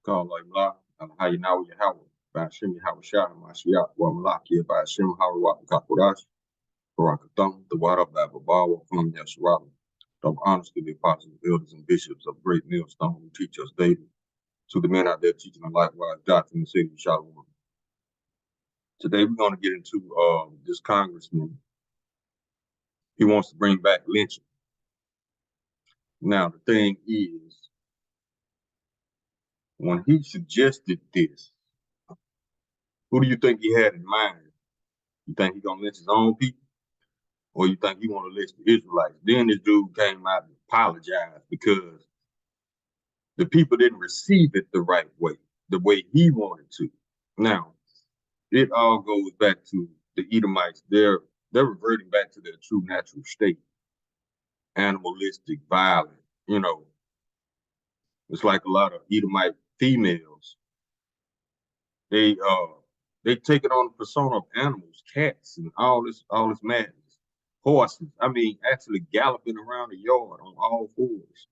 Call like Malak, how you now you how by Shim Hawashah, Mashiach, Wamalaki, by Shim Hawat Kapodash, Barakatham, the water by Babawa, from Yasharal. Of honors to the apostles, elders, and bishops of Great Millstone who teach us daily. To the men out there teaching a likewise doctrine in the city of Shalom. Today we're going to get into this congressman. He wants to bring back lynching. Now the thing is, when he suggested this, who do you think he had in mind? You think he's gonna lynch his own people, or you think he want to lynch the Israelites? Then this dude came out and apologized because the people didn't receive it the right way, the way he wanted to. Now, it all goes back to the Edomites. They're reverting back to their true natural state, animalistic, violent. You know, it's like a lot of Edomite females. They take it on the persona of animals, cats, and all this madness. Horses. I mean, actually galloping around the yard on all fours.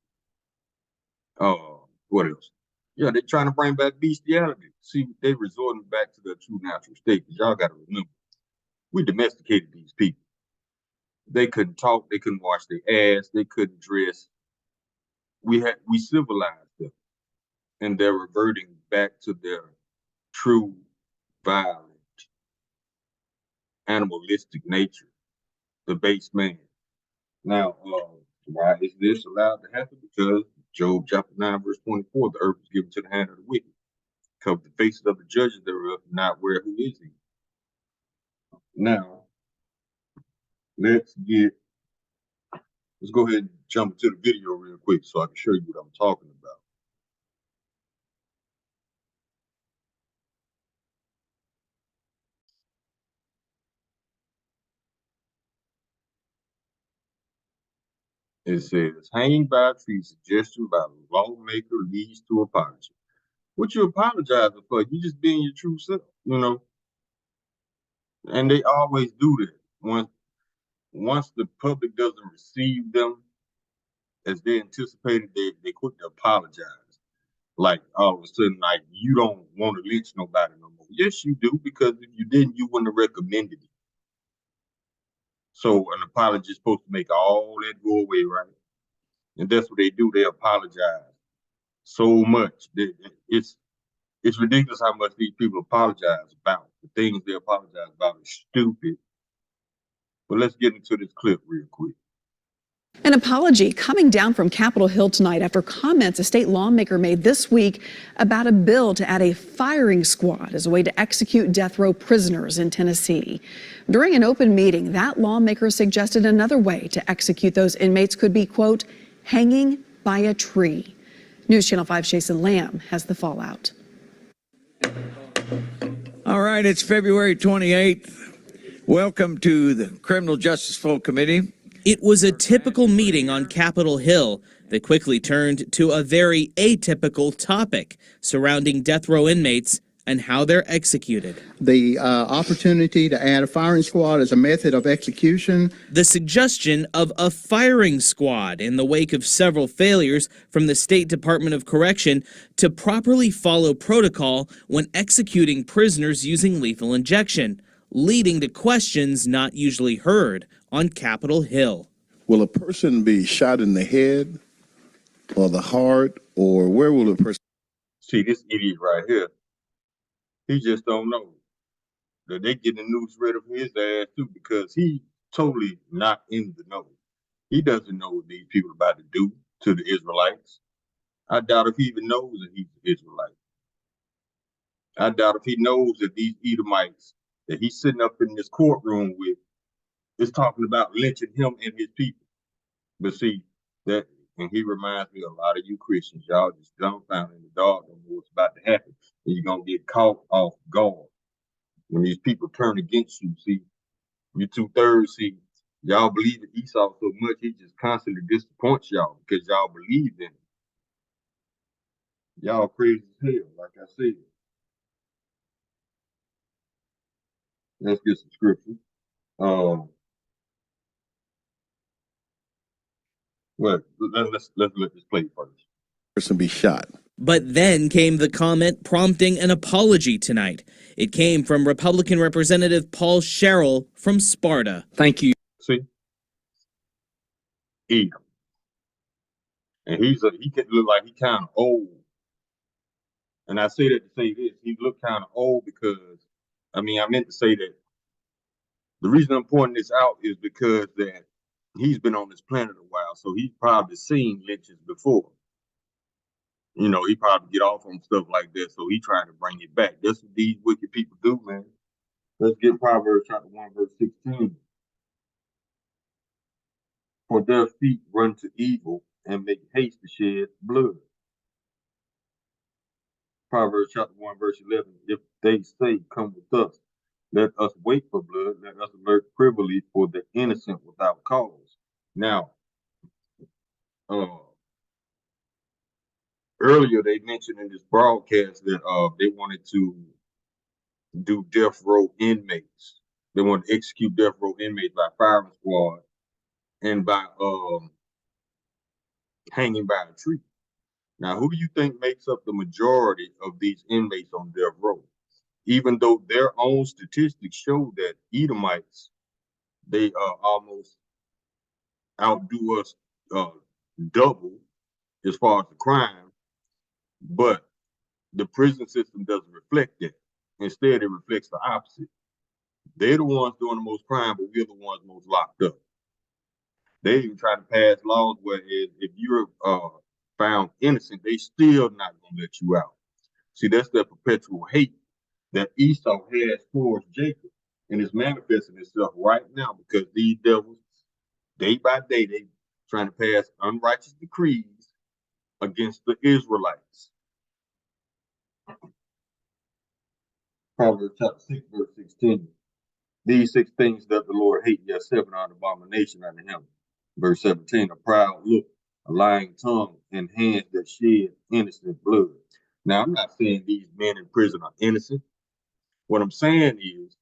What else? Yeah, they're trying to bring back bestiality. See, they resorting back to their true natural state. Because y'all got to remember, we domesticated these people. They couldn't talk. They couldn't wash their ass. They couldn't dress. We civilized them, and they're reverting back to their true, violent, animalistic nature, the base man. Now, why is this allowed to happen? Because Job chapter 9, verse 24, the earth was given to the hand of the wicked. Cover the faces of the judges thereof, not where who is he. Now, let's go ahead and jump into the video real quick so I can show you what I'm talking about. It says, hanging by a tree, suggestion by the lawmaker leads to apology. What you apologizing for? You just being your true self, you know? And they always do that. Once the public doesn't receive them as they anticipated, they quick to apologize. Like all of a sudden, like you don't want to lynch nobody no more. Yes, you do, because if you didn't, you wouldn't have recommended it. So an apology is supposed to make all that go away, right? And that's what they do. They apologize so much. It's ridiculous how much these people apologize about. The things they apologize about is stupid. But let's get into this clip real quick. An apology coming down from Capitol Hill tonight after comments a state lawmaker made this week about a bill to add a firing squad as a way to execute death row prisoners in Tennessee. During an open meeting, that lawmaker suggested another way to execute those inmates could be, quote, hanging by a tree. News Channel 5's Jason Lamb has the fallout. All right, it's February 28th. Welcome to the Criminal Justice Full Committee. It was a typical meeting on Capitol Hill that quickly turned to a very atypical topic surrounding death row inmates and how they're executed. The opportunity to add a firing squad as a method of execution. The suggestion of a firing squad in the wake of several failures from the State Department of Correction to properly follow protocol when executing prisoners using lethal injection, leading to questions not usually heard on Capitol Hill. Will a person be shot in the head or the heart, or where will a person... See, this idiot right here, he just don't know that they getting the noose ready for his ass too, because he totally not in the know. He doesn't know what these people are about to do to the Israelites. I doubt if he even knows that he's an Israelite. I doubt if he knows that these Edomites that he's sitting up in this courtroom with is talking about lynching him and his people. But see, that, and he reminds me of a lot of you Christians, y'all just dumbfounded in the dark, don't know what's about to happen. And you're going to get caught off guard when these people turn against you. See, you 2/3, see, y'all believe in Esau so much, he just constantly disappoints y'all because y'all believe in him. Y'all crazy as hell, like I said. Let's get some scripture. Well, let's let this play first. person be shot? But then came the comment prompting an apology tonight. It came from Republican Representative Paul Sherrill from Sparta. Thank you. See, eat him. And he can look like he kind of old. And I say that to say this, he looked kind of old because, I meant to say that the reason I'm pointing this out is because that he's been on this planet a while, so he's probably seen lynches before. You know, he probably get off on stuff like that, so he trying to bring it back. That's what these wicked people do, man. Let's get Proverbs chapter 1, verse 16. For their feet run to evil and make haste to shed blood. Proverbs chapter 1, verse 11. If they say, come with us, let us wait for blood, let us lurk privily for the innocent without cause. Now, earlier they mentioned in this broadcast that they wanted to do death row inmates. They wanted to execute death row inmates by firing squad and by hanging by a tree. Now, who do you think makes up the majority of these inmates on death row? Even though their own statistics show that Edomites, they almost outdo us double as far as the crime, but the prison system doesn't reflect that. Instead, it reflects the opposite. They're the ones doing the most crime, but we're the ones most locked up. They even try to pass laws where if you're found innocent, they still not gonna let you out. See, that's that perpetual hate that Esau has towards Jacob, and it's manifesting itself right now because these devils, day by day, they trying to pass unrighteous decrees against the Israelites. Proverbs chapter 6, verse 16. These 6 things doth the Lord hate, yes, 7 are an abomination unto him. Verse 17, a proud look, a lying tongue, and hands that shed innocent blood. Now, I'm not saying these men in prison are innocent. What I'm saying is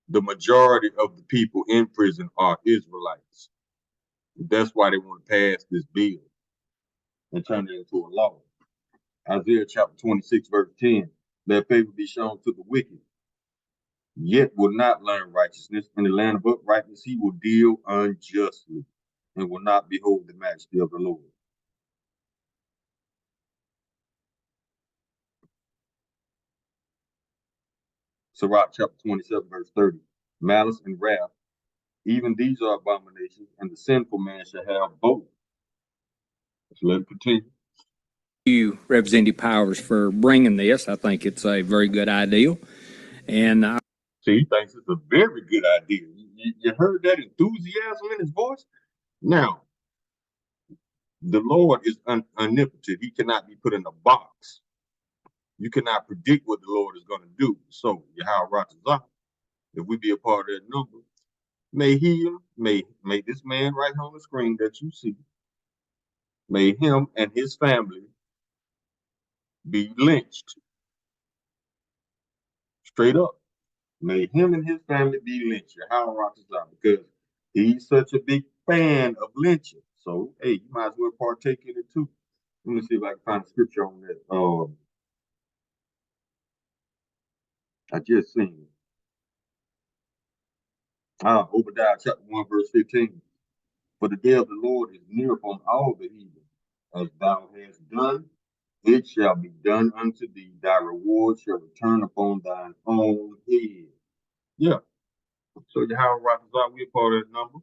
the majority of the people in prison are Israelites. That's why they want to pass this bill and turn it into a law. Isaiah chapter 26, verse 10, let favor be shown to the wicked, yet will not learn righteousness. In the land of uprightness, he will deal unjustly and will not behold the majesty of the Lord. Sirach chapter 27, verse 30, malice and wrath, even these are abominations, and the sinful man shall have both. So let it continue. You, Representative Powers, for bringing this. I think it's a very good idea. And See, he thinks it's a very good idea. You heard that enthusiasm in his voice? Now, the Lord is omnipotent. He cannot be put in a box. You cannot predict what the Lord is going to do. So, Yahweh Ratazah, if we be a part of that number, may this man right on the screen that you see, may him and his family be lynched. Straight up. May him and his family be lynched. Yahweh Ratazah, because he's such a big fan of lynching. So, hey, you might as well partake in it too. Let me see if I can find a scripture on that. I just seen it. Obadiah chapter 1, verse 15. For the day of the Lord is near upon all the heathen. As thou hast done, it shall be done unto thee. Thy reward shall return upon thine own head. Yeah. So Yahweh Rapha, we're part of that number.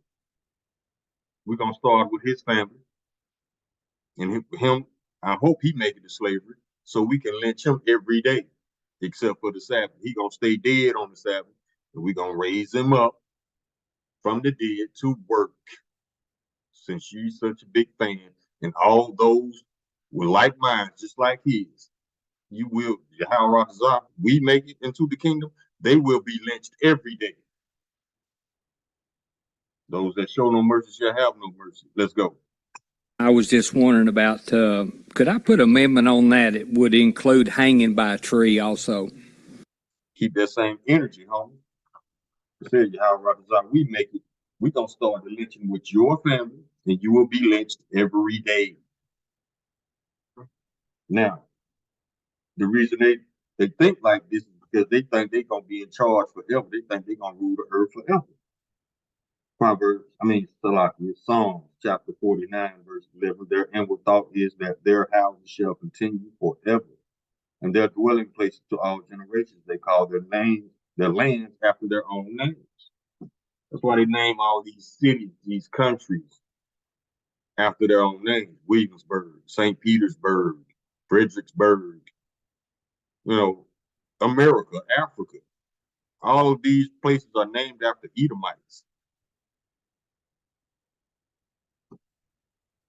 We're going to start with his family. And him, I hope he make it to slavery so we can lynch him every day, except for the Sabbath. He going to stay dead on the Sabbath, and we're going to raise him up from the dead to work. Since you're such a big fan, and all those with like minds, just like his, you will, Yahweh Rapha, we make it into the kingdom, they will be lynched every day. Those that show no mercy shall have no mercy. Let's go. I was just wondering about, could I put an amendment on that? It would include hanging by a tree also. Keep that same energy, homie. I said, Yahweh Rapha, we make it. We're going to start the lynching with your family, and you will be lynched every day. Now, the reason they think like this is because they think they're gonna be in charge forever. They think they're gonna rule the earth forever. Psalms chapter 49, verse 11. Their inward thought is that their houses shall continue forever, and their dwelling places to all generations. They call their lands after their own names. That's why they name all these cities, these countries, after their own names. Williamsburg, St. Petersburg, Fredericksburg, America, Africa. All of these places are named after Edomites.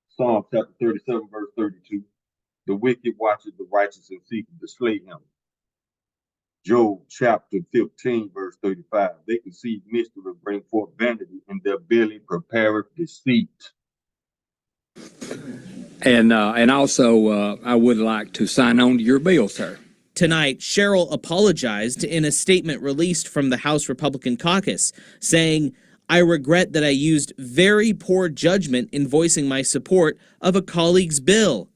Psalm chapter 37, verse 32. The wicked watches the righteous and seeketh to slay him. Job chapter 15, verse 35. They conceive mystery and bring forth vanity, and their belly prepareth deceit. And also, I would like to sign on to your bill, sir. Tonight, Cheryl apologized in a statement released from the House Republican caucus, saying, "I regret that I used very poor judgment in voicing my support of a colleague's bill."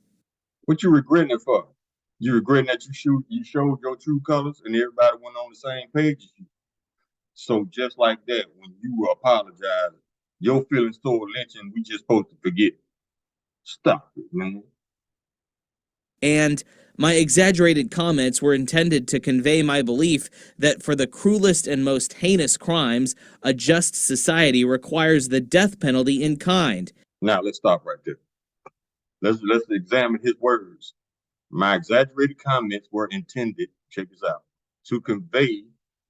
What you regretting it for? You regretting that you showed your true colors and everybody went on the same page as you. So just like that, when you apologize, your feelings toward lynching, we just supposed to forget. Stop it, man. And my exaggerated comments were intended to convey my belief that for the cruelest and most heinous crimes, a just society requires the death penalty in kind. Now let's stop right there. Let's examine his words. My exaggerated comments were intended, check this out, to convey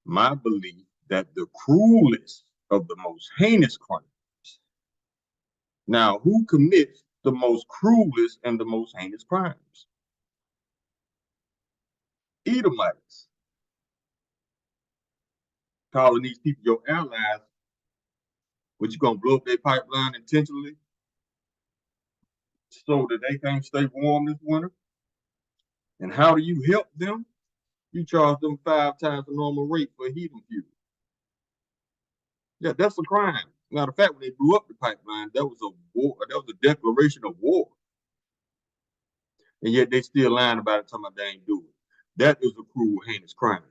my belief that the cruelest of the most heinous crimes. Now, who commits the most cruelest and the most heinous crimes? Edomites. Calling these people your allies, but you gonna blow up their pipeline intentionally so that they can't stay warm this winter? And how do you help them? You charge them 5 times the normal rate for heating fuel. Yeah, that's a crime. Matter of fact, when they blew up the pipeline, that was a war. That was a declaration of war. And yet they still lying about it, talking about they ain't do it. That is a cruel, heinous crime.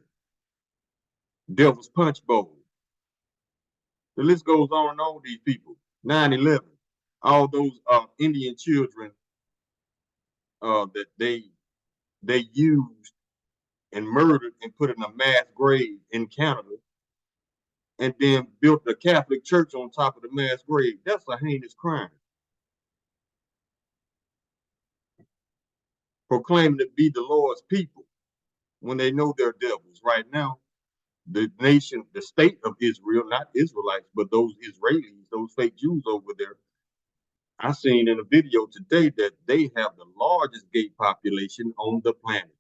Devil's Punch Bowl. The list goes on and on. These people. 9/11. All those Indian children that they used and murdered and put in a mass grave in Canada, and then built a Catholic church on top of the mass grave. That's a heinous crime. Proclaiming to be the Lord's people when they know they're devils. Right now, the nation, the state of Israel, not Israelites, but those Israelis, those fake Jews over there, I seen in a video today that they have the largest gay population on the planet.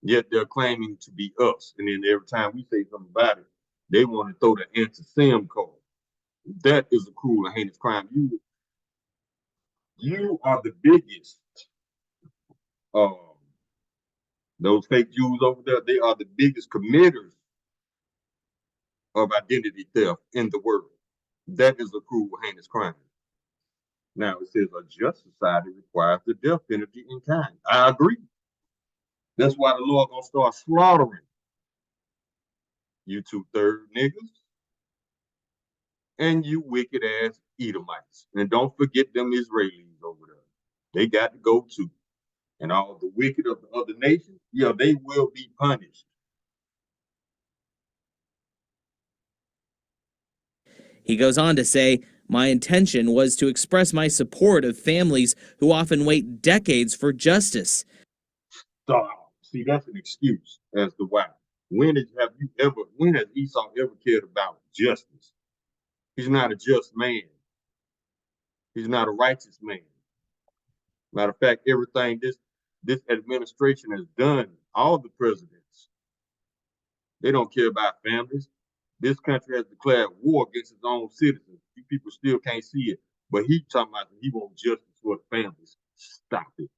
Yet they're claiming to be us. And then every time we say something about it, they want to throw the anti-Sem card. That is a cruel and heinous crime. You are the biggest. Those fake Jews over there, they are the biggest committers of identity theft in the world. That is a cruel, heinous crime. Now it says a just society requires the death penalty in kind. I agree. That's why the Lord gonna start slaughtering you 2/3 niggas and you wicked ass Edomites. And don't forget them Israelis over there. They got to go too. And all the wicked of the other nations, yeah, they will be punished. He goes on to say, "My intention was to express my support of families who often wait decades for justice." So, see, that's an excuse as to why. When has Esau ever cared about justice? He's not a just man. He's not a righteous man. Matter of fact, everything this administration has done, all the presidents, they don't care about families. This country has declared war against its own citizens. You people still can't see it, but he talking about he wants justice for the families. Stop it.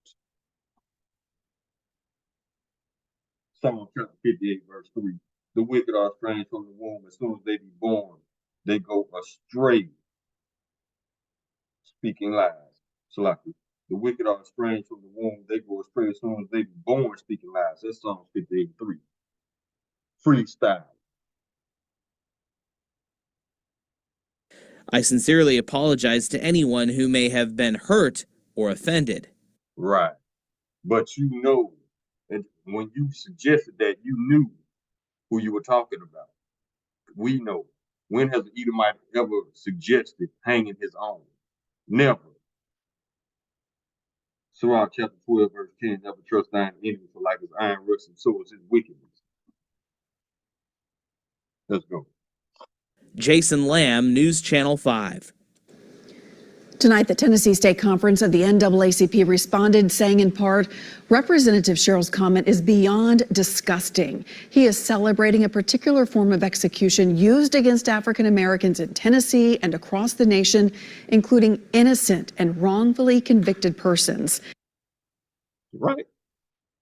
Psalm chapter 58, verse 3. The wicked are estranged from the womb. As soon as they be born, they go astray, speaking lies. Salaki. The wicked are estranged from the womb. They go astray as soon as they be born speaking lies. That's Psalms 58:3. Freestyle. I sincerely apologize to anyone who may have been hurt or offended. Right. But you know, and when you suggested that, you knew who you were talking about. We know. When has an Edomite ever suggested hanging his own? Never. Surah chapter 12, verse 10, never trust thine enemy, for like his iron rusts and so is his wickedness. Let's go. Jason Lamb, News Channel 5. Tonight, the Tennessee State Conference of the NAACP responded, saying in part, Representative Sherrill's comment is beyond disgusting. He is celebrating a particular form of execution used against African Americans in Tennessee and across the nation, including innocent and wrongfully convicted persons. Right.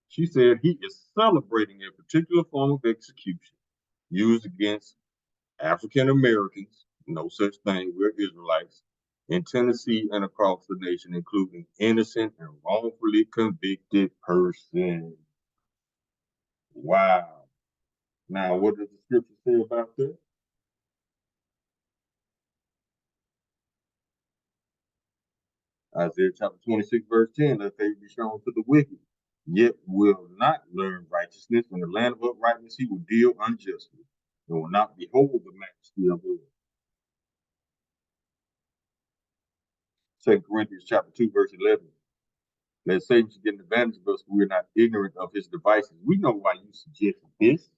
She said he is celebrating a particular form of execution used against African Americans, no such thing, we're Israelites, in Tennessee and across the nation, including innocent and wrongfully convicted persons. Wow. Now, what does the scripture say about that? Isaiah chapter 26, verse 10, let favor be shown to the wicked, yet will not learn righteousness. In the land of uprightness, he will deal unjustly, and will not behold the majesty of the Lord. 2 Corinthians chapter 2, verse 11. Let Satan get an advantage of us, for we're not ignorant of his devices. We know why you suggested this.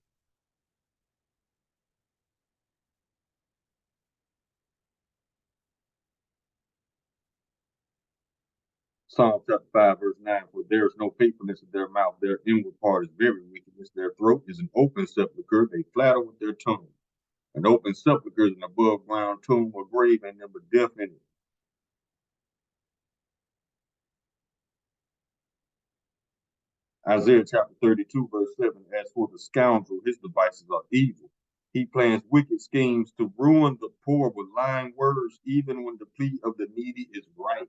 Psalm chapter 5, verse 9, for there is no faithfulness in their mouth. Their inward part is very wickedness. Their throat is an open sepulchre. They flatter with their tongue. An open sepulchre is an above ground tomb or grave, and never death in it. Isaiah chapter 32, verse 7, as for the scoundrel, his devices are evil. He plans wicked schemes to ruin the poor with lying words, even when the plea of the needy is right.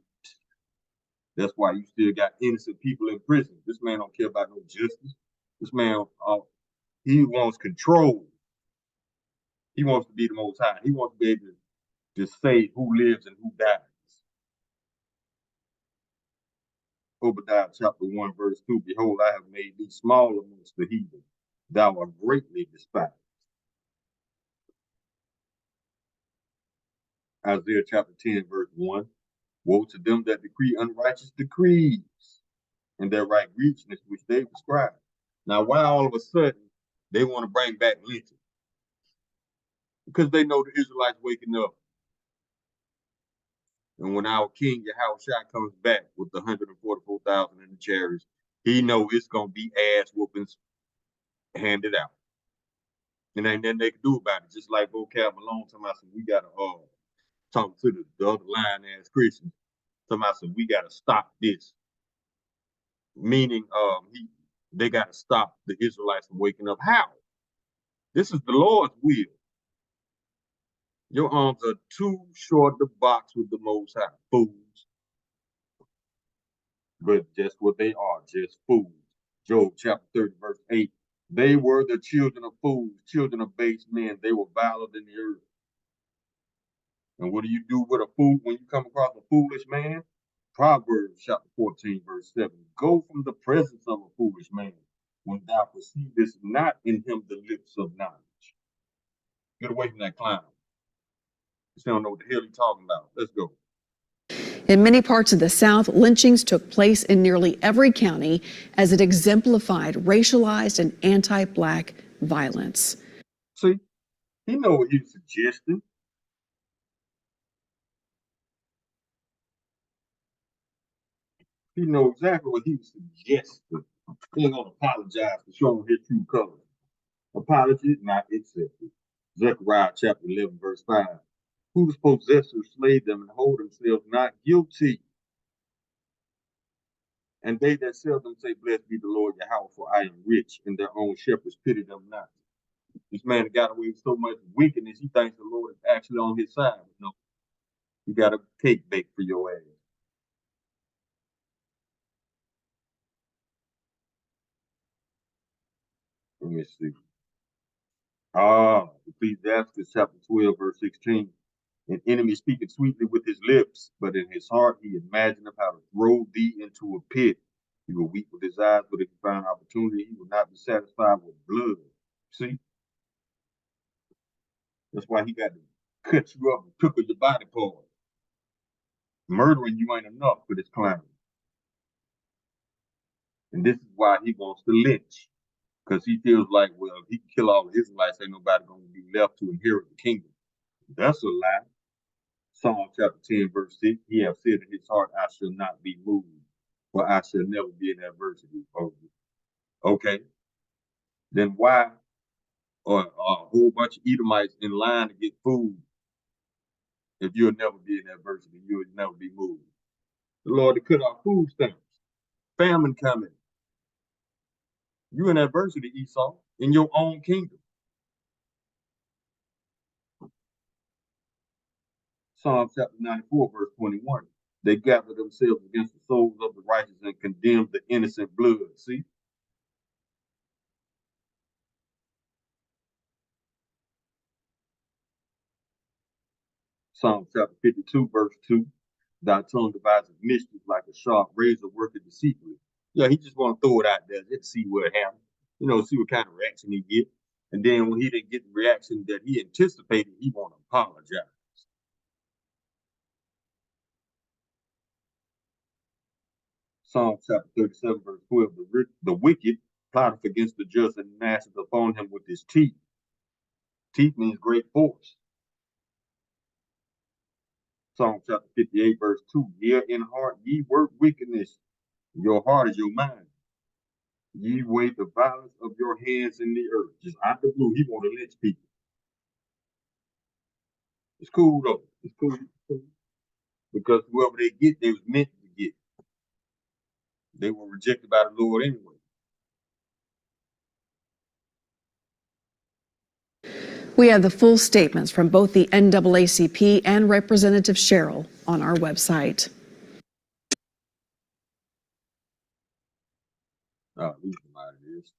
That's why you still got innocent people in prison. This man don't care about no justice. This man, he wants control. He wants to be the Most High. He wants to be able to say who lives and who dies. Obadiah chapter 1, verse 2, behold, I have made thee small amongst the heathen. Thou art greatly despised. Isaiah chapter 10, verse 1, woe to them that decree unrighteous decrees, and that write grievousness which they prescribe. Now, why all of a sudden they want to bring back lynching? Because they know the Israelites waking up. And when our king Yahushua comes back with the 144,000 in the chariots, he know it's going to be ass whoopings handed out. And ain't nothing they can do about it. Just like Vocab Malone talking about, we got to talk to the other line ass Christians. Talking about, we got to stop this. Meaning they got to stop the Israelites from waking up. How? This is the Lord's will. Your arms are too short to box with the Most High, fools. But that's what they are, just fools. Job chapter 30, verse 8. They were the children of fools, children of base men. They were viler than the earth. And what do you do with a fool when you come across a foolish man? Proverbs chapter 14, verse 7. Go from the presence of a foolish man when thou perceivest not in him the lips of knowledge. Get away from that clown. You don't know what the hell he's talking about. Let's go. In many parts of the South, lynchings took place in nearly every county as it exemplified racialized and anti-Black violence. See, he know what he's suggesting. He knows exactly what he was suggesting. He ain't gonna apologize for showing his true colors. Apology not accepted. Zechariah chapter 11, verse 5. Whose possessors slay them and hold themselves not guilty. And they that sell them say, blessed be the Lord Yahweh, for I am rich, and their own shepherds pity them not. This man got away with so much wickedness, he thinks the Lord is actually on his side. No, you got a cake baked for your ass. Let me see. Ecclesiastes chapter 12, verse 16. An enemy speaketh sweetly with his lips, but in his heart he imagineth how to throw thee into a pit. He will weep with his eyes, but if he find opportunity, he will not be satisfied with blood. See? That's why he got to cut you up and pickle your body part. Murdering you ain't enough for this climate. And this is why he wants to lynch. Because he feels like, well, if he can kill all the Israelites, ain't nobody going to be left to inherit the kingdom. That's a lie. Psalm chapter 10, verse 6, he have said in his heart, I shall not be moved, for I shall never be in adversity. Okay, then why are a whole bunch of Edomites in line to get food if you'll never be in adversity, you'll never be moved? The Lord to cut off food stamps, famine coming. You in adversity, Esau, in your own kingdom. Psalm chapter 94, verse 21. They gather themselves against the souls of the righteous and condemn the innocent blood. See? Psalm chapter 52, verse 2. Thy tongue devises mischief like a sharp razor working deceitfully. Yeah, he just want to throw it out there just to see what happens. You know, see what kind of reaction he get. And then when he didn't get the reaction that he anticipated, he want to apologize. Psalm chapter 37, verse 12. The wicked plotteth against the just and gnasheth upon him with his teeth. Teeth means great force. Psalm chapter 58, verse 2. Yea, in heart ye work wickedness. Your heart is your mind. Ye weigh the violence of your hands in the earth. Just out the blue, he want to lynch people. It's cool though. It's cool. Because whoever they get, they was meant to get. They were rejected by the Lord anyway. We have the full statements from both the NAACP and Representative Sherrill on our website. Oh, these are this.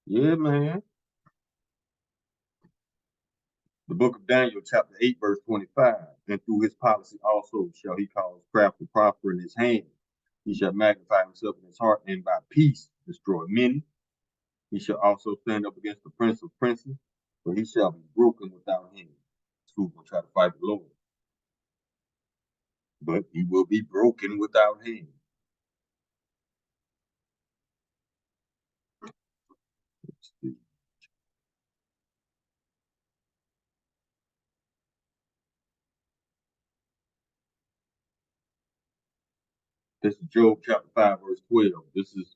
Yeah, man. The book of Daniel, chapter 8, verse 25. And through his policy also shall he cause craft to prosper in his hand. He shall magnify himself in his heart, and by peace destroy many. He shall also stand up against the prince of princes, for he shall be broken without hand. Who's going to try to fight the Lord? But he will be broken without hand. Let's see. This is Job chapter 5, verse 12. This is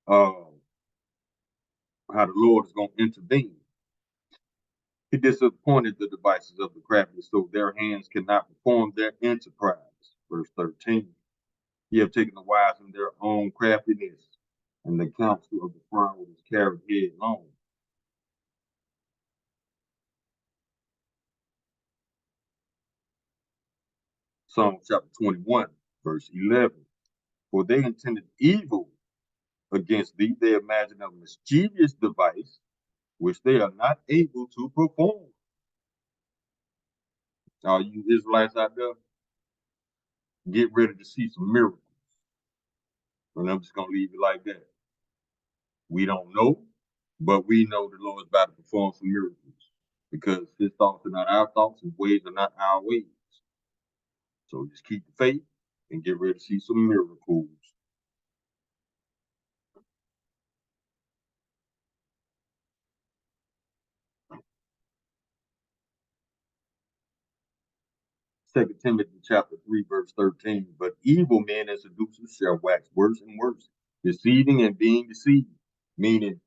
how the Lord is going to intervene. He disappointed the devices of the crafty, so their hands cannot perform their enterprise. Verse 13. He have taken the wise in their own craftiness, and the counsel of the firm is carried headlong. Psalm chapter 21, verse 11. For they intended evil against thee, they imagine a mischievous device which they are not able to perform. All you Israelites out there, get ready to see some miracles. And I'm just going to leave it like that. We don't know, but we know the Lord's about to perform some miracles because his thoughts are not our thoughts, his ways are not our ways. So just keep the faith and get ready to see some miracles. Second Timothy chapter 3, verse 13. But evil men and seducers shall wax worse and worse, deceiving and being deceived. Meaning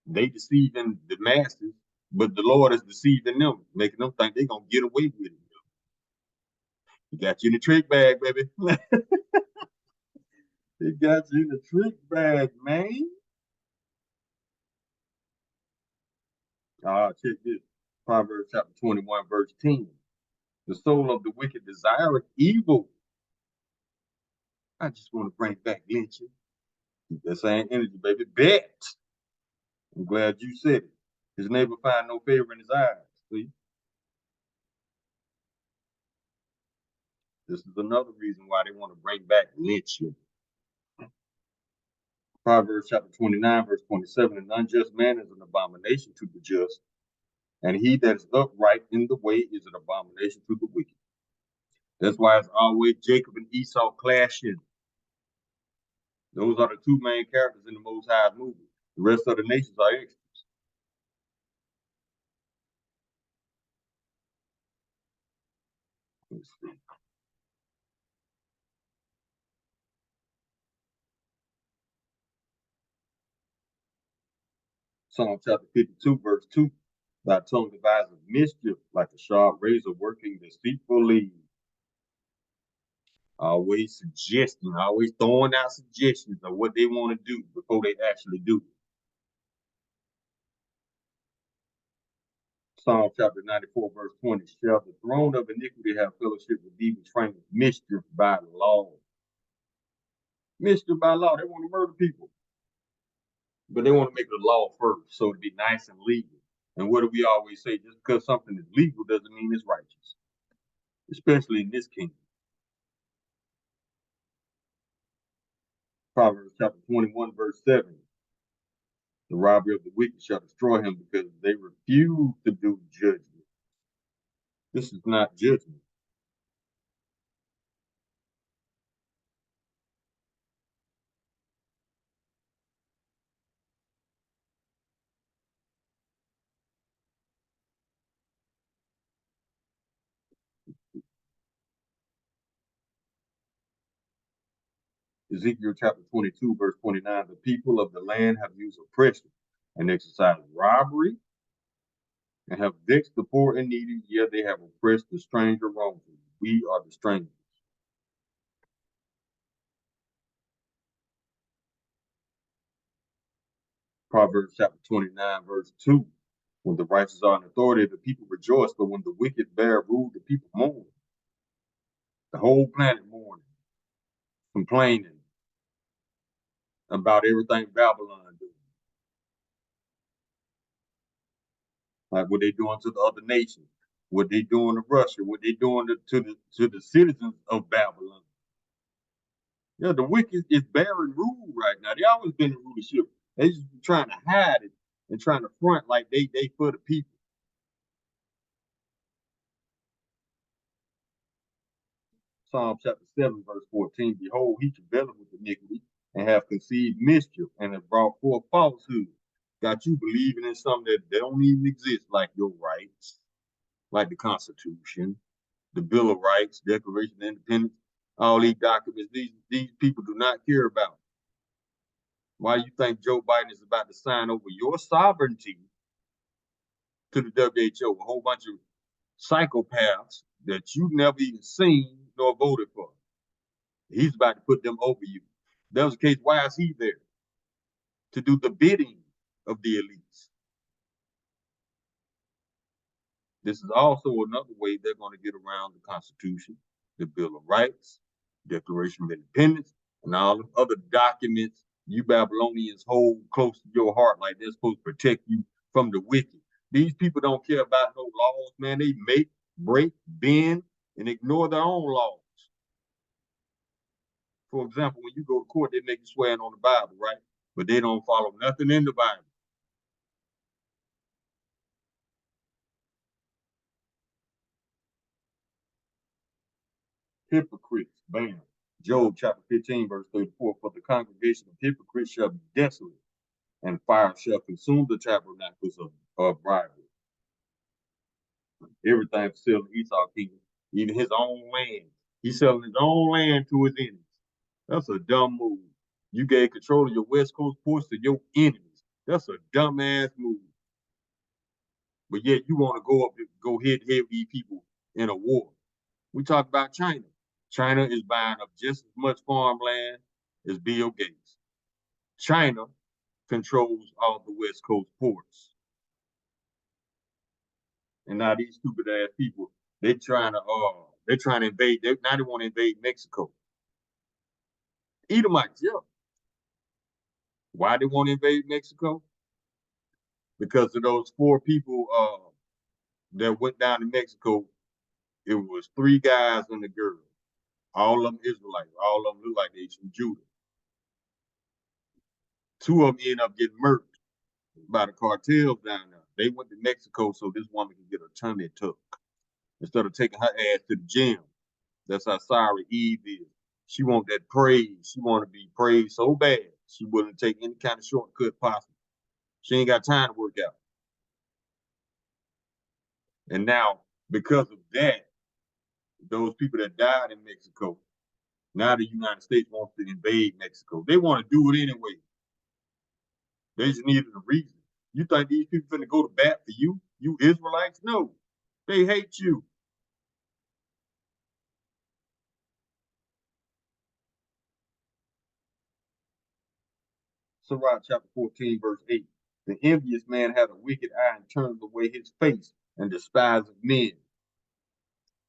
they deceiving the masses, but the Lord is deceiving them, making them think they're gonna get away with it. He got you in the trick bag, baby. He got you in the trick bag, man. Check this. Proverbs chapter 21, verse 10. The soul of the wicked desireth evil. I just want to bring back lynching. Keep that same energy, baby. Bet. I'm glad you said it. His neighbor find no favor in his eyes. See? This is another reason why they want to bring back lynching. Proverbs chapter 29, verse 27, an unjust man is an abomination to the just, and he that is upright in the way is an abomination to the wicked. That's why it's always Jacob and Esau clashing. Those are the two main characters in the Most High's movie. The rest of the nations are extras. Let's see. Psalm chapter 52, verse 2. Thy tongue devises mischief like a sharp razor working deceitfully. Always suggesting, always throwing out suggestions of what they want to do before they actually do it. Psalm chapter 94, verse 20. Shall the throne of iniquity have fellowship with thee, which frameth mischief by law? Mischief by law. They want to murder people. But they want to make it a law first, so it'd be nice and legal. And what do we always say? Just because something is legal doesn't mean it's righteous, especially in this kingdom. Proverbs chapter 21, verse 7. The robbery of the wicked shall destroy him because they refuse to do judgment. This is not judgment. Ezekiel chapter 22, verse 29. The people of the land have used oppression and exercised robbery and have vexed the poor and needy, yet they have oppressed the stranger wrongfully. We are the strangers. Proverbs chapter 29, verse 2. When the righteous are in authority, the people rejoice, but when the wicked bear rule, the people mourn. The whole planet mourning, complaining about everything Babylon doing. Like what they doing to the other nations, what they doing to Russia, what they doing to the citizens of Babylon. Yeah, the wicked is bearing rule right now. They always been in rulership. They just trying to hide it and trying to front like they for the people. Psalm chapter 7, verse 14. Behold, he travaileth with iniquity and have conceived mischief and have brought forth falsehood. Got you believing in something that they don't even exist, like your rights, like the Constitution, the Bill of Rights, Declaration of Independence, all these documents, these people do not care about. Why you think Joe Biden is about to sign over your sovereignty to the WHO, a whole bunch of psychopaths that you've never even seen nor voted for? He's about to put them over you. If that was the case, why is he there? To do the bidding of the elites. This is also another way they're going to get around the Constitution, the Bill of Rights, Declaration of Independence, and all the other documents you Babylonians hold close to your heart, like they're supposed to protect you from the wicked. These people don't care about no laws, man. They make, break, bend, and ignore their own laws. For example, when you go to court, they make you swear on the Bible, right? But they don't follow nothing in the Bible. Hypocrites, bam. Job chapter 15, verse 34. For the congregation of hypocrites shall be desolate, and fire shall consume the tabernacles of bribery. Everything for sale in Esau kingdom, even his own land. He's selling his own land to his enemies. That's a dumb move. You gave control of your West Coast ports to your enemies. That's a dumbass move. But yet you want to go head to head with these people in a war. We talk about China. China is buying up just as much farmland as Bill Gates. China controls all the West Coast ports. And now these stupid ass people, they're trying to invade. They want to invade Mexico. Edomites, yeah. Why they want to invade Mexico? because of those 4 people that went down to Mexico. It was 3 guys and a girl. All of them Israelites. All of them look like they from Judah. 2 of them ended up getting murdered by the cartels down there. They went to Mexico so this woman could get her tummy tucked instead of taking her ass to the gym. That's how sorry Eve is. She want that praise. She want to be praised so bad. She wouldn't take any kind of shortcut possible. She ain't got time to work out. And now, because of that, those people that died in Mexico, now the United States wants to invade Mexico. They want to do it anyway. They just needed a reason. You think these people finna go to bat for you? You Israelites? No. They hate you. Sirach chapter 14, verse 8. The envious man had a wicked eye and turns away his face and despises men.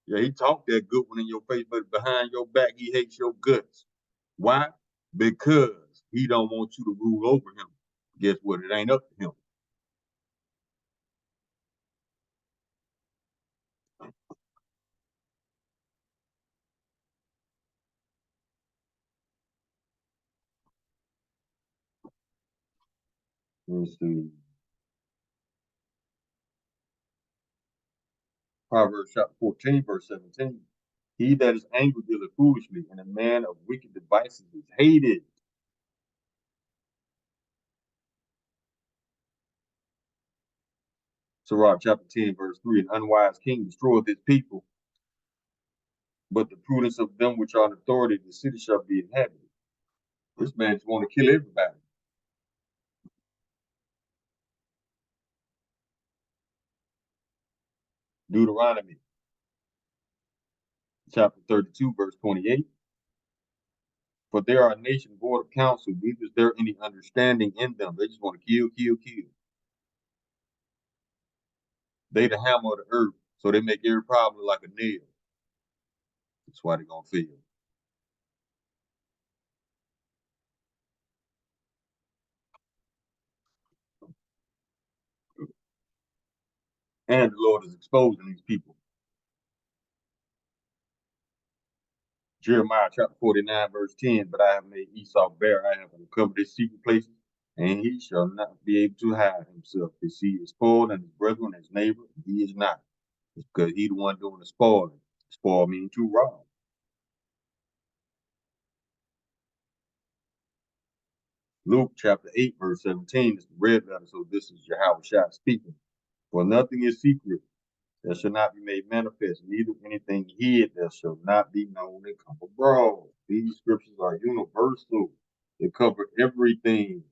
Yeah, he talked that good one in your face, but behind your back, he hates your guts. Why? Because he don't want you to rule over him. Guess what? It ain't up to him. Let's see. Proverbs chapter 14, verse 17. He that is angry dealeth foolishly, and a man of wicked devices is hated. Sirach chapter 10, verse 3. An unwise king destroyeth his people, but the prudence of them which are in authority, the city shall be inhabited. This man just want to kill everybody. Deuteronomy chapter 32, verse 28. For there are a nation void of counsel, neither is there any understanding in them. They just want to kill, kill, kill. They the hammer of the earth, so they make every problem like a nail. That's why they're gonna fail. And the Lord is exposing these people. Jeremiah chapter 49, verse 10. But I have made Esau bare, I have uncovered his secret places, and he shall not be able to hide himself. His seed is spoiled, and his brethren, his neighbor, he is not. It's because he the one doing the spoiling. Spoil means to rob. Luke chapter 8, verse 17 is the red letter, so this is Yahweh Shai speaking. For nothing is secret that shall not be made manifest, neither anything hid that shall not be known and come abroad. These scriptures are universal. They cover everything.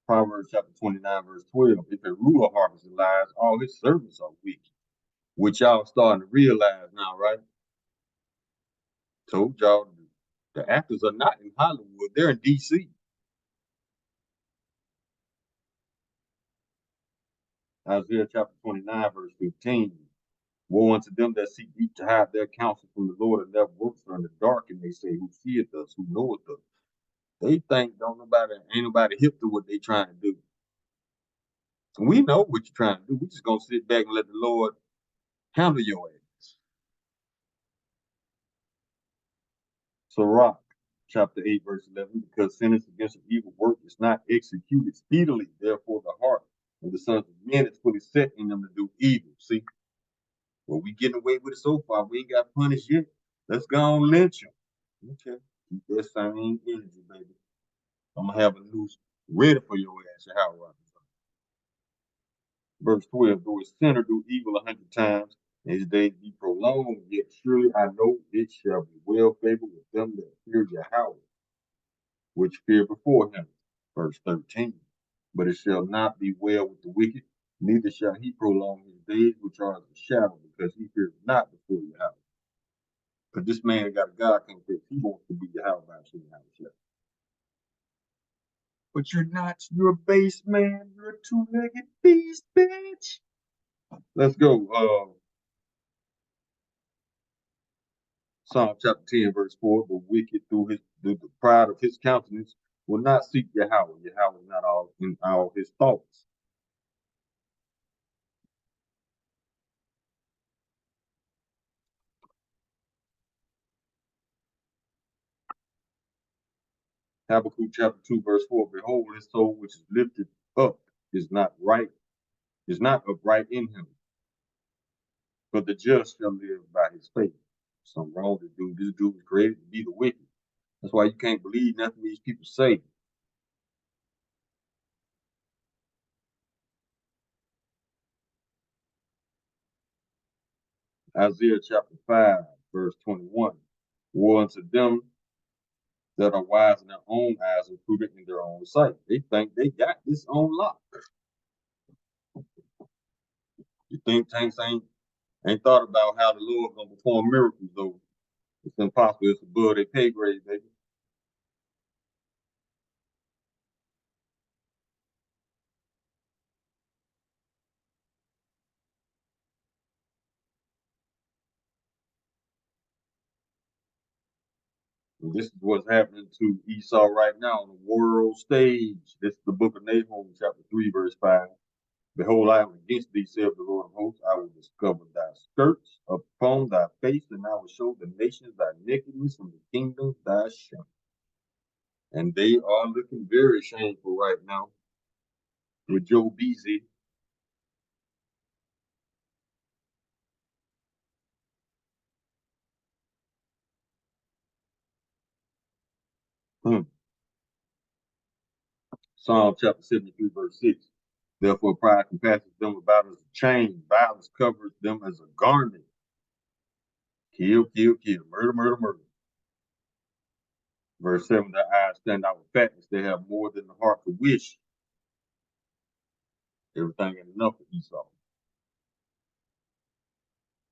Proverbs chapter 29, verse 12. If a ruler harbors lies, all his servants are wicked. Which y'all starting to realize now, right? Told y'all the actors are not in Hollywood, they're in DC. Isaiah chapter 29, verse 15. Woe unto them that seek deep to hide their counsel from the Lord, and their works are in the dark, and they say, who seeth us, who knoweth us? They think ain't nobody hip to what they trying to do. And we know what you're trying to do. We just gonna sit back and let the Lord handle your ass. Sirach chapter 8, verse 11, because sentence against an evil work is not executed speedily, therefore the heart of the sons of men is fully set in them to do evil. See, well, we getting away with it so far. We ain't got punished yet. Let's go on lynch them. Okay, keep that same energy, baby. I'm gonna have a noose ready for your ass, how right. Verse 12, though a sinner do evil 100 times, and his days be prolonged, yet surely I know it shall be well favored with them that fear Yahweh, which fear before him. Verse 13, but it shall not be well with the wicked, neither shall he prolong his days, which are as a shadow, because he fears not before Yahweh. Because this man got a God complex. He wants to be Yahweh by Yahweh. But you're not. You're a base man. You're a two-legged beast, bitch. Let's go. Psalm chapter 10, verse 4. The wicked through the pride of his countenance will not seek Yahweh. Yahweh is not all in all his thoughts. Habakkuk chapter 2, verse 4. Behold, his soul which is lifted up is not upright in him, but the just shall live by his faith. Something wrong with dude. This dude was created to be the wicked. That's why you can't believe nothing these people say. Isaiah chapter 5, verse 21. Woe unto them that are wise in their own eyes and prudent in their own sight. They think they got this on lock. You think tanks ain't thought about how the Lord gonna perform miracles though. It's impossible. It's above their pay grade, baby. And this is what's happening to Esau right now on the world stage. This is the book of Nahum, chapter 3, verse 5. Behold, I am against thee, saith the Lord of hosts. I will discover thy skirts upon thy face, and I will show the nations thy nakedness, and the kingdoms thy shame. And they are looking very shameful right now with Joe Beasy. Psalm chapter 73, verse 6. Therefore, pride compasses them about as a chain, violence covers them as a garment. Kill, kill, kill, murder, murder, murder. Verse 7, their eyes stand out with fatness. They have more than the heart could wish. Everything ain't enough for Esau.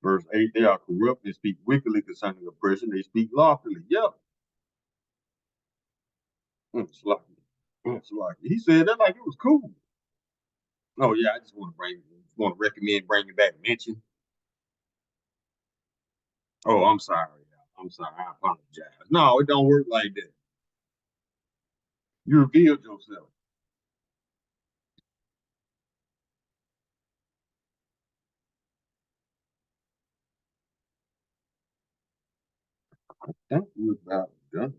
Verse 8, they are corrupt and speak wickedly concerning oppression. They speak lawfully. Yeah. It's like, he said that like it was cool. Oh, yeah, I just want to recommend bringing back lynching. Oh, I'm sorry. I'm sorry. I apologize. No, it don't work like that. You revealed yourself. I think we're about done.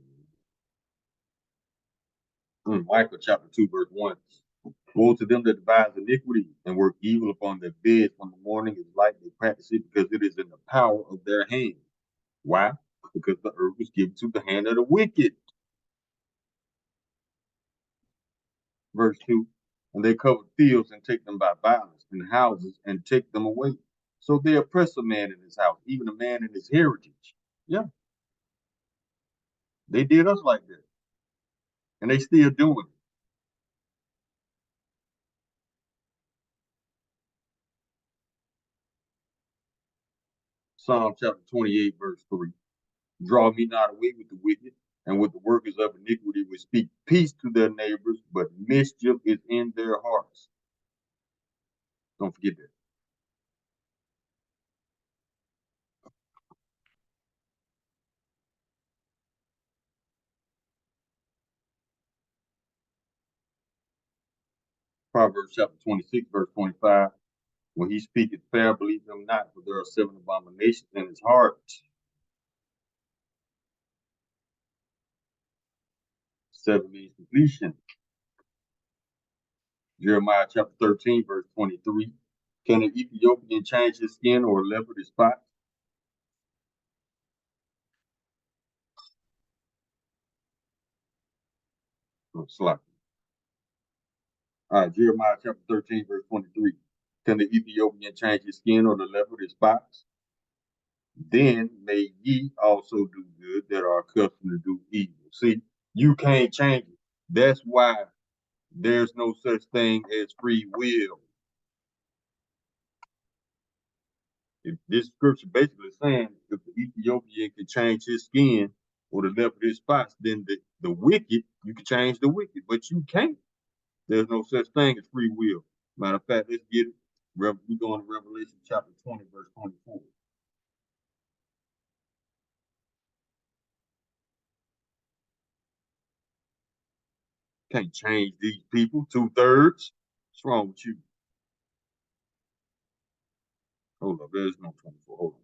Micah chapter 2, verse 1. Woe to them that devise iniquity and work evil upon their beds when the morning is light. They practice it because it is in the power of their hand. Why? Because the earth was given to the hand of the wicked. Verse 2. And they cover fields and take them by violence, and houses and take them away. So they oppress a man in his house, even a man in his heritage. Yeah. They did us like that. And they still doing it. Psalm chapter 28, verse 3. Draw me not away with the wicked, and with the workers of iniquity which speak peace to their neighbors, but mischief is in their hearts. Don't forget that. Proverbs chapter 26, verse 25. When he speaketh fair, believe him not, for there are 7 abominations in his heart. 7 means completion. Jeremiah chapter 13, verse 23. Can an Ethiopian change his skin or a leopard his spots? Slack. All right, Jeremiah chapter 13, verse 23. Can the Ethiopian change his skin or the leopard his spots? Then may ye also do good that are accustomed to do evil. See, you can't change it. That's why there's no such thing as free will. If this scripture basically saying if the Ethiopian can change his skin or the leopard his spots, then the wicked, you can change the wicked, but you can't. There's no such thing as free will. Matter of fact, let's get it. We're going to Revelation chapter 20, verse 24. Can't change these people. 2/3. What's wrong with you? Hold up, there's no 24. Hold on.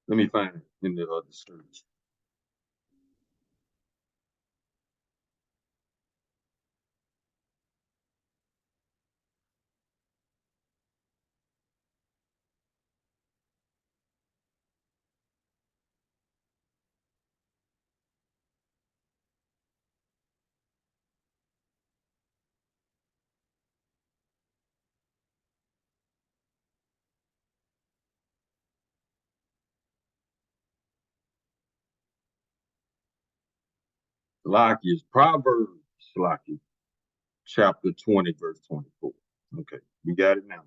Let me find it in the other search. Locky is Proverbs, Locky, chapter 20, verse 24. Okay, we got it now.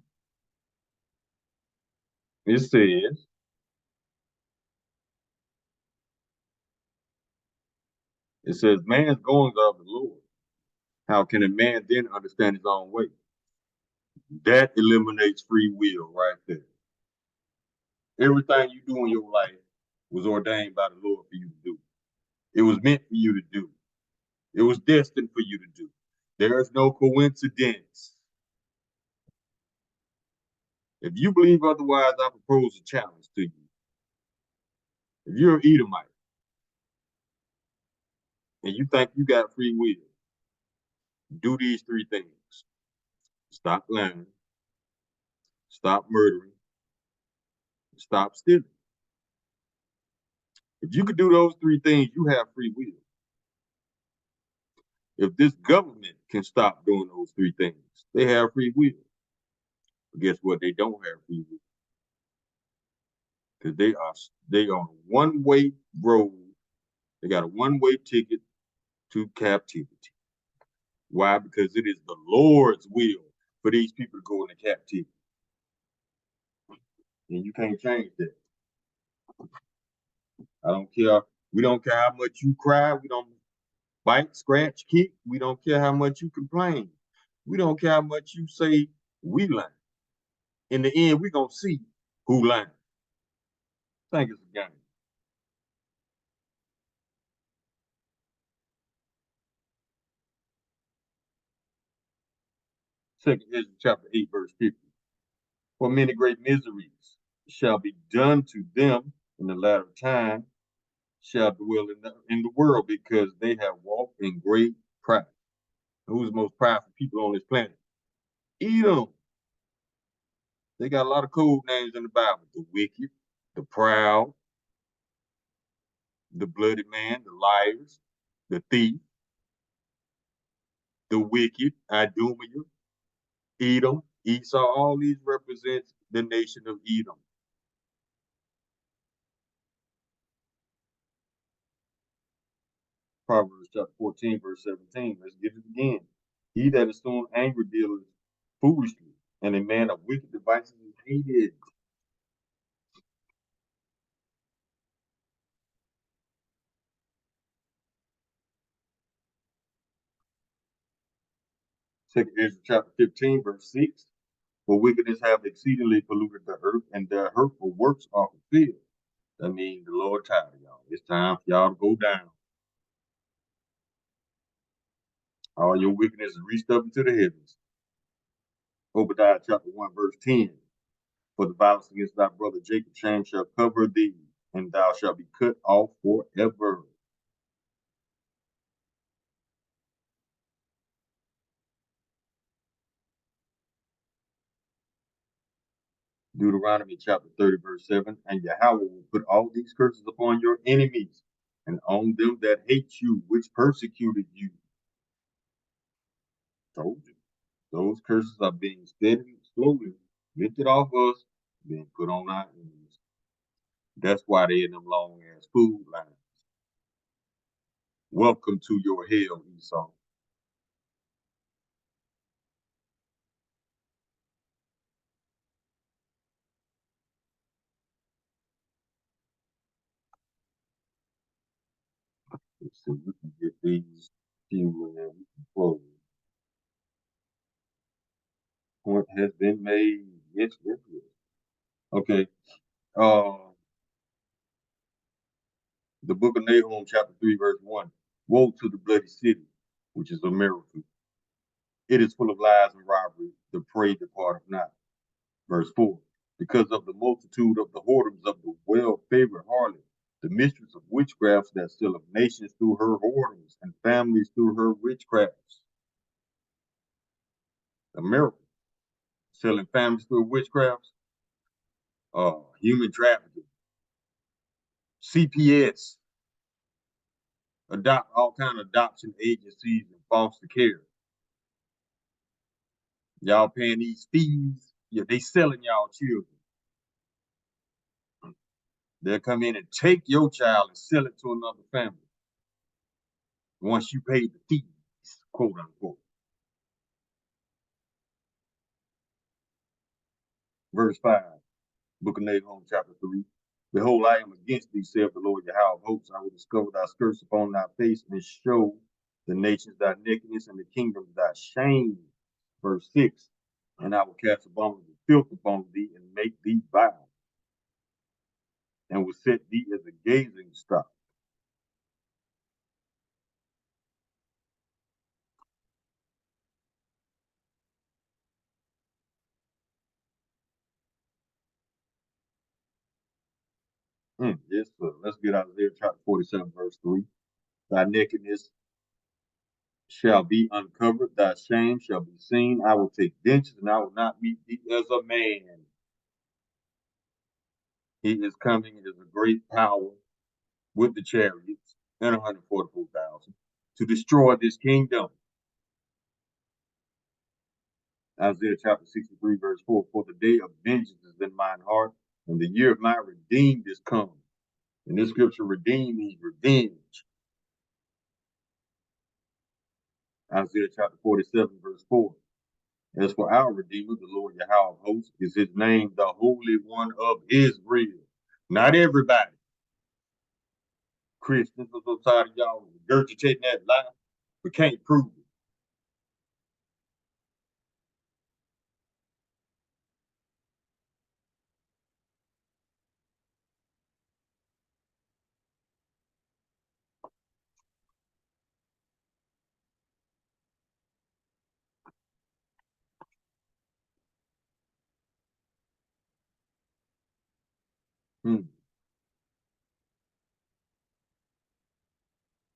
It says, man's goings are of the Lord. How can a man then understand his own way? That eliminates free will right there. Everything you do in your life was ordained by the Lord for you to do. It was meant for you to do. It was destined for you to do. There is no coincidence. If you believe otherwise, I propose a challenge to you. If you're an Edomite and you think you got free will, do these 3 things. Stop lying, stop murdering, stop stealing. If you could do those 3 things, you have free will. If this government can stop doing those 3 things, they have free will. But guess what? They don't have free will. Because they on a one-way road. They got a one-way ticket to captivity. Why? Because it is the Lord's will for these people to go into captivity. And you can't change that. I don't care. We don't care how much you cry. We don't bite, scratch, kick. We don't care how much you complain. We don't care how much you say we lying. In the end, we're going to see who lying. I think it's a game. Second Ezra chapter 8, verse 50. For many great miseries shall be done to them in the latter time, shall dwell in the world, because they have walked in great pride. Who's the most prideful people on this planet? Edom. They got a lot of code names in the Bible. The wicked, the proud, the bloody man, the liars, the thief, the wicked, Idumea, Edom, Esau. All these represents the nation of Edom. Proverbs chapter 14, verse 17. Let's get it again. He that is soon angry dealeth foolishly, and a man of wicked devices is hated. Second Ezra chapter 15, verse 6. For wickedness have exceedingly polluted the earth, and their hurtful works are fulfilled. That means the Lord tired of y'all. It's time for y'all to go down. All your wickedness is reached up into the heavens. Obadiah chapter 1, verse 10. For the violence against thy brother Jacob, shame shall cover thee, and thou shalt be cut off forever. Deuteronomy chapter 30, verse 7. And Yahweh will put all these curses upon your enemies, and on them that hate you, which persecuted you. Told you. Those curses are being steadily, slowly lifted off us, being put on our enemies. That's why they're in them long ass food lines. Welcome to your hell, Esau. Let's see, we can get these few and then we can close. Point has been made. Yes, yes, yes. Okay. The book of Nahum, chapter 3, verse 1. Woe to the bloody city, which is America. It is full of lies and robbery. The prey departeth not. Verse 4. Because of the multitude of the whoredoms of the well-favored harlot, the mistress of witchcrafts that selleth nations through her whoredoms and families through her witchcrafts. America, selling families through witchcrafts, human trafficking, CPS, adopt all kind of adoption agencies and foster care. Y'all paying these fees, yeah, they selling y'all children. They'll come in and take your child and sell it to another family once you pay the fees, quote unquote. Verse 5, book of Nahum, chapter 3. Behold, I am against thee, saith the Lord Yahweh of hosts. I will discover thy skirts upon thy face and show the nations thy nakedness and the kingdoms thy shame. Verse 6, and I will cast abominable filth upon thee and make thee vile, and will set thee as a gazing stock. Yes, sir. Let's get out of there. Chapter 47, verse 3. Thy nakedness shall be uncovered, thy shame shall be seen. I will take vengeance, and I will not meet thee as a man. He is coming as a great power with the chariots and 144,000 to destroy this kingdom. Isaiah chapter 63, verse 4. For the day of vengeance is in mine heart, and the year of my redeemed is come. In this scripture, redeem means revenge. Isaiah chapter 47, verse 4. As for our Redeemer, the Lord Yahweh of hosts, is his name, the Holy One of Israel. Not everybody. Christians, I'm so tired of y'all regurgitating that lie, but can't prove it.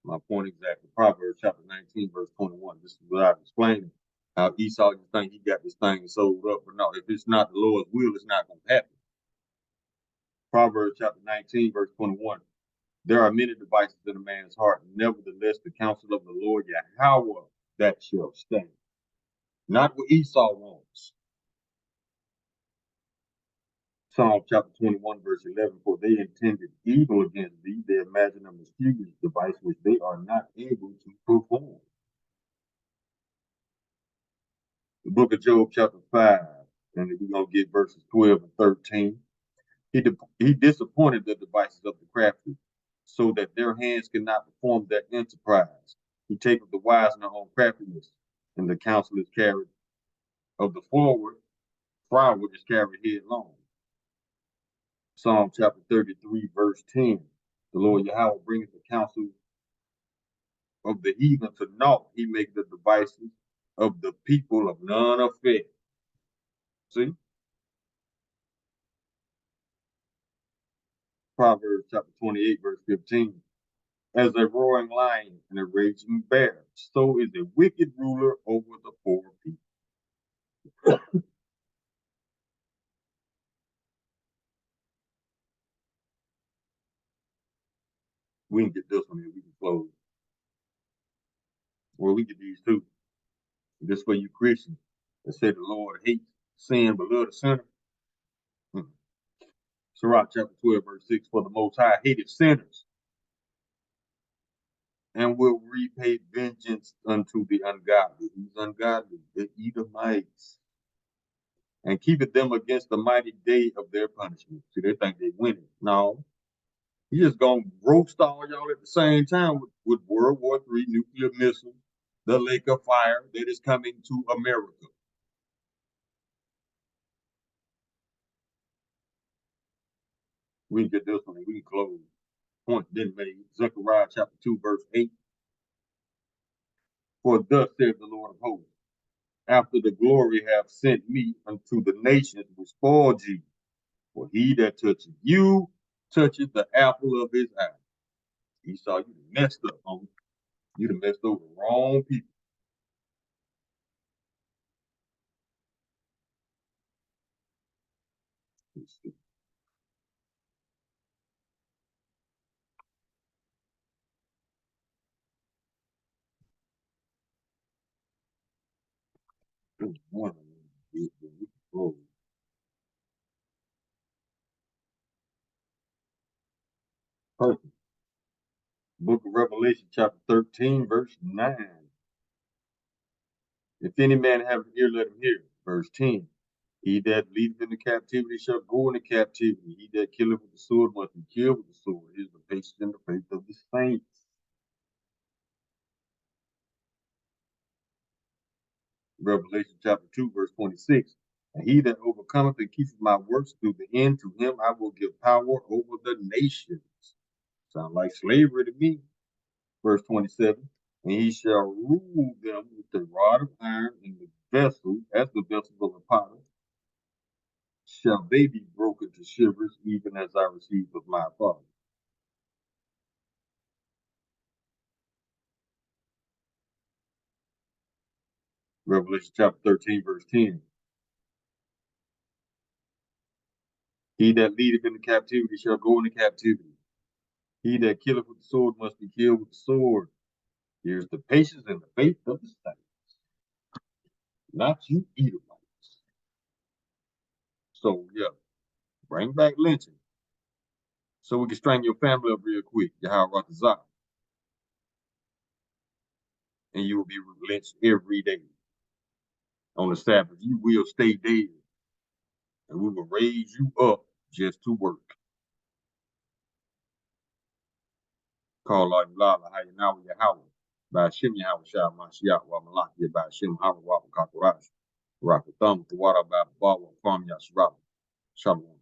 My point exactly. Proverbs chapter 19, verse 21. This is what I've explained. How Esau, you think he got this thing sold up, but no, if it's not the Lord's will, it's not going to happen. Proverbs chapter 19, verse 21. There are many devices in a man's heart, nevertheless, the counsel of the Lord Yahweh that shall stand. Not what Esau wants. Psalm chapter 21, verse 11. For they intended evil against thee, they imagine a mischievous device which they are not able to perform. The book of Job, chapter 5, and we're going to get verses 12 and 13. He disappointed the devices of the crafty, so that their hands cannot perform their enterprise. He taketh the wise in their own craftiness, and the counsel is carried of the froward is carried headlong. Psalm chapter 33, verse 10. The Lord Yahweh bringeth the counsel of the heathen to naught. He maketh the devices of the people of none effect. See? Proverbs chapter 28, verse 15. As a roaring lion and a raging bear, so is a wicked ruler over the poor people. We can get this one here, we can close. Well, we get these two. This for you Christians that say the Lord hates sin but love the sinner. Sirach chapter 12, verse 6. For the Most High hated sinners and will repay vengeance unto the ungodly. These ungodly, the Edomites, and keepeth them against the mighty day of their punishment. See, they think they winning. No, he just gonna roast all y'all at the same time with World War III nuclear missiles, the lake of fire that is coming to America. We can get this one and we can close. Point then made. Zechariah chapter 2, verse 8. For thus saith the Lord of hosts, after the glory have sent me unto the nations which spoiled you. For he that toucheth you toucheth the apple of his eye. Esau, you done messed up, homie. You done messed over the wrong people. Let's see. There's one of them. We can close. Perfect. Book of Revelation, chapter 13, verse 9. If any man have an ear, let him hear. Verse 10. He that leadeth into captivity shall go into captivity. He that killeth with the sword must be killed with the sword. Here's the patience and the faith of the saints. Revelation chapter 2, verse 26. And he that overcometh and keepeth my works through the end, to him I will give power over the nations. Sound like slavery to me. Verse 27. And he shall rule them with the rod of iron, and the vessel, as the vessel of the potter, shall they be broken to shivers, even as I received of my Father. Revelation chapter 13, verse 10. He that leadeth into captivity shall go into captivity. He that killeth with the sword must be killed with the sword. Here's the patience and the faith of the saints, not you Edomites. So, yeah, bring back lynching so we can strangle your family up real quick, Yahweh Ratazah. And you will be lynched every day. On the Sabbath, you will stay dead. And we will raise you up just to work. Call out Lala, Hayanawa Yahweh, by Shem Yahweh Shah Mashiach, wa Malaki, by Shem Hawa Kakarash, Rakatham, Tawara, by Bawa, Kwam Yashrab. Shalom.